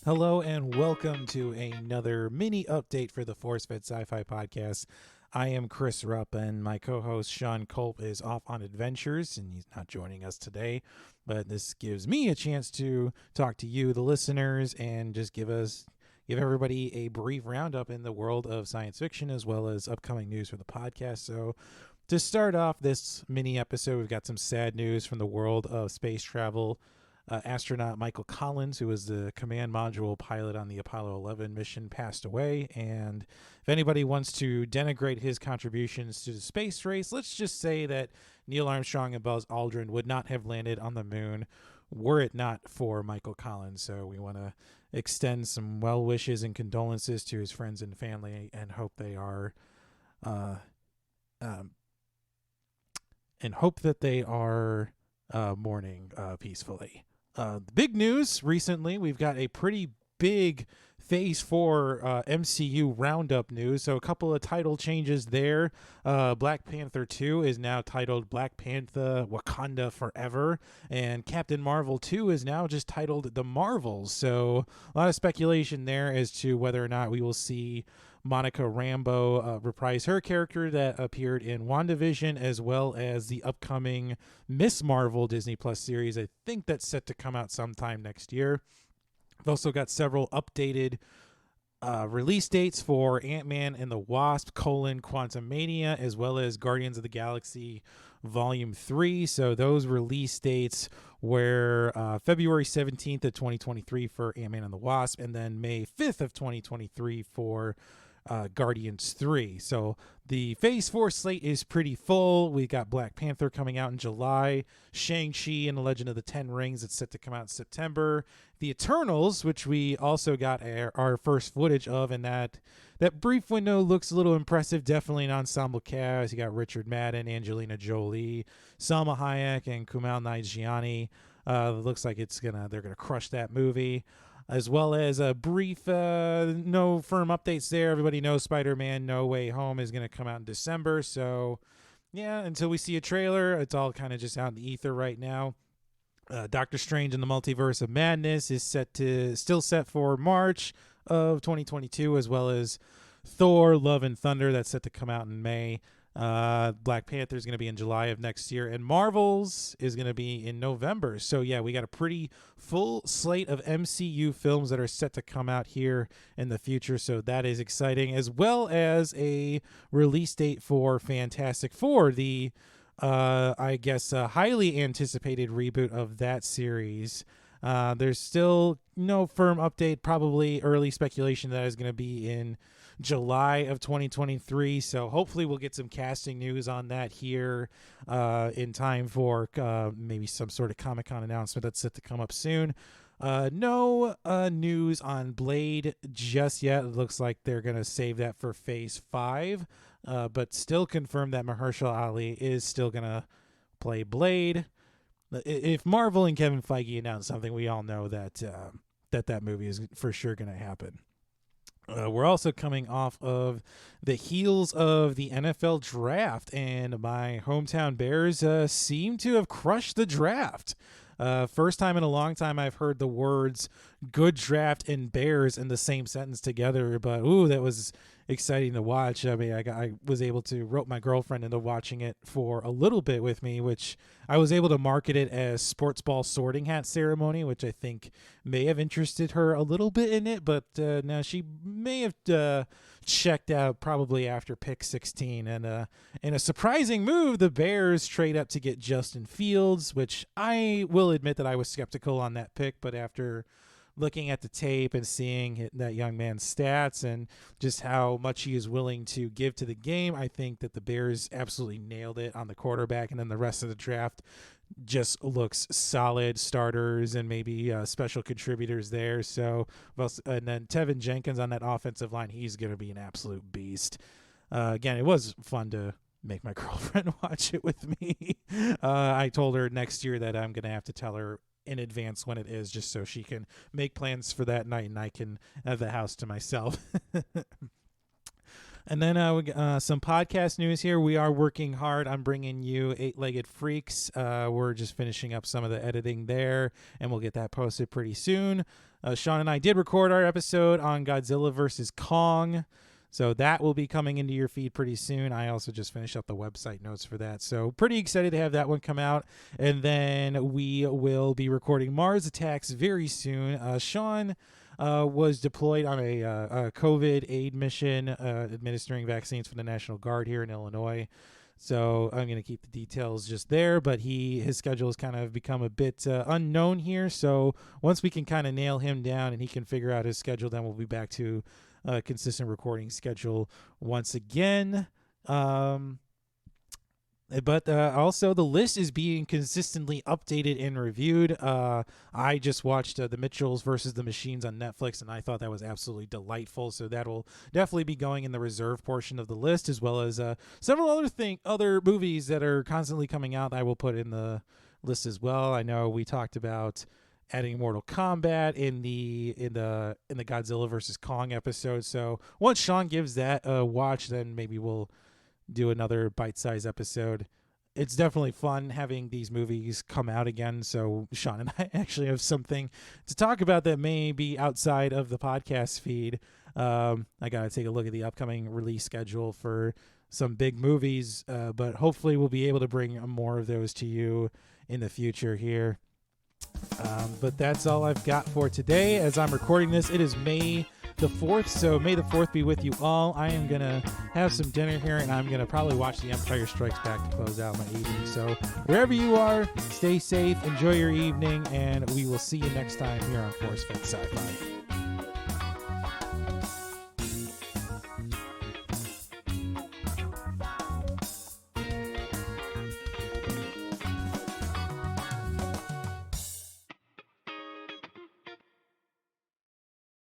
Hello and welcome to another mini update for the Force Fed Sci-Fi podcast. I am Chris Rupp and my co-host Sean Culp is off on adventures and he's not joining us today, but this gives me a chance to talk to you, the listeners, and just give everybody a brief roundup in the world of science fiction as well as upcoming news for the podcast. So to start off this mini episode, we've got some sad news from the world of space travel. Astronaut Michael Collins, who was the command module pilot on the Apollo 11 mission, passed away. And if anybody wants to denigrate his contributions to the space race, let's just say that Neil Armstrong and Buzz Aldrin would not have landed on the moon were it not for Michael Collins. So we want to extend some well wishes and condolences to his friends and family, and hope they are, uh, um, mourning peacefully. The big news recently, we've got a pretty big Phase 4 MCU Roundup news. So a couple of title changes there. Black Panther 2 is now titled Black Panther Wakanda Forever. And Captain Marvel 2 is now just titled The Marvels. So a lot of speculation there as to whether or not we will see Monica Rambeau reprise her character that appeared in WandaVision, as well as the upcoming Miss Marvel Disney Plus series. I think that's set to come out sometime next year. We've also got several updated release dates for Ant-Man and the Wasp: Quantumania, as well as Guardians of the Galaxy Volume 3. So those release dates were February 17th of 2023 for Ant-Man and the Wasp, and then May 5th of 2023 for Guardians 3. So the Phase 4 slate is pretty full. We got Black Panther coming out in July, Shang-Chi and the Legend of the Ten Rings, it's set to come out in September, The Eternals, which we also got our first footage of, and that brief window looks a little impressive. Definitely an ensemble cast. You got Richard Madden, Angelina Jolie, Salma Hayek, and Kumail Nanjiani. Looks like they're gonna crush that movie, as well as a brief, no firm updates there. Everybody knows Spider-Man No Way Home is going to come out in December. So, yeah, until we see a trailer, it's all kind of just out in the ether right now. Doctor Strange in the Multiverse of Madness is still set for March of 2022, as well as Thor: Love and Thunder, that's set to come out in May. Black Panther is going to be in July of next year, and Marvels is going to be in November. So yeah, we got a pretty full slate of MCU films that are set to come out here in the future. So that is exciting, as well as a release date for Fantastic Four, the highly anticipated reboot of that series. There's still no firm update, probably early speculation that is going to be in July of 2023. So hopefully we'll get some casting news on that here in time for maybe some sort of Comic-Con announcement that's set to come up soon. No news on Blade just yet. It looks like they're going to save that for Phase 5, but still confirmed that Mahershala Ali is still going to play Blade. If Marvel and Kevin Feige announce something, we all know that that movie is for sure going to happen. We're also coming off of the heels of the NFL draft, and my hometown Bears seem to have crushed the draft. First time in a long time I've heard the words "good draft" and Bears in the same sentence together, but ooh, that was exciting to watch. I mean, I was able to rope my girlfriend into watching it for a little bit with me, which I was able to market it as sports ball sorting hat ceremony, which I think may have interested her a little bit in it, but now she may have checked out probably after pick 16. And in a surprising move, the Bears trade up to get Justin Fields, which I will admit that I was skeptical on that pick, but after looking at the tape and seeing that young man's stats and just how much he is willing to give to the game, I think that the Bears absolutely nailed it on the quarterback, and then the rest of the draft just looks solid. Starters and maybe special contributors there. So, and then Tevin Jenkins on that offensive line, he's going to be an absolute beast. Again, it was fun to make my girlfriend watch it with me. I told her next year that I'm going to have to tell her in advance when it is, just so she can make plans for that night and I can have the house to myself. And then some podcast news here. We are working hard on bringing you Eight-Legged Freaks. We're just finishing up some of the editing there, and we'll get that posted pretty soon. Sean and I did record our episode on Godzilla vs. Kong, so that will be coming into your feed pretty soon. I also just finished up the website notes for that, so pretty excited to have that one come out. And then we will be recording Mars Attacks very soon. Sean was deployed on a COVID aid mission, administering vaccines for the National Guard here in Illinois. So I'm going to keep the details just there, but his schedule has kind of become a bit unknown here. So once we can kind of nail him down and he can figure out his schedule, then we'll be back to a consistent recording schedule once again. But also the list is being consistently updated and reviewed. I just watched The Mitchells versus the Machines on Netflix, and I thought that was absolutely delightful. So that will definitely be going in the reserve portion of the list, as well as several other movies that are constantly coming out I will put in the list as well. I know we talked about adding Mortal Kombat in the Godzilla versus Kong episode. So once Sean gives that a watch, then maybe we'll do another bite-sized episode. It's definitely fun having these movies come out again, so Sean and I actually have something to talk about that may be outside of the podcast feed. I gotta take a look at the upcoming release schedule for some big movies, but hopefully we'll be able to bring more of those to you in the future here. But that's all I've got for today. As I'm recording this, it is May the 4th, so May the 4th be with you all. I am going to have some dinner here, and I'm going to probably watch The Empire Strikes Back to close out my evening. So wherever you are, stay safe, enjoy your evening, and we will see you next time here on Force Fed Sci-Fi.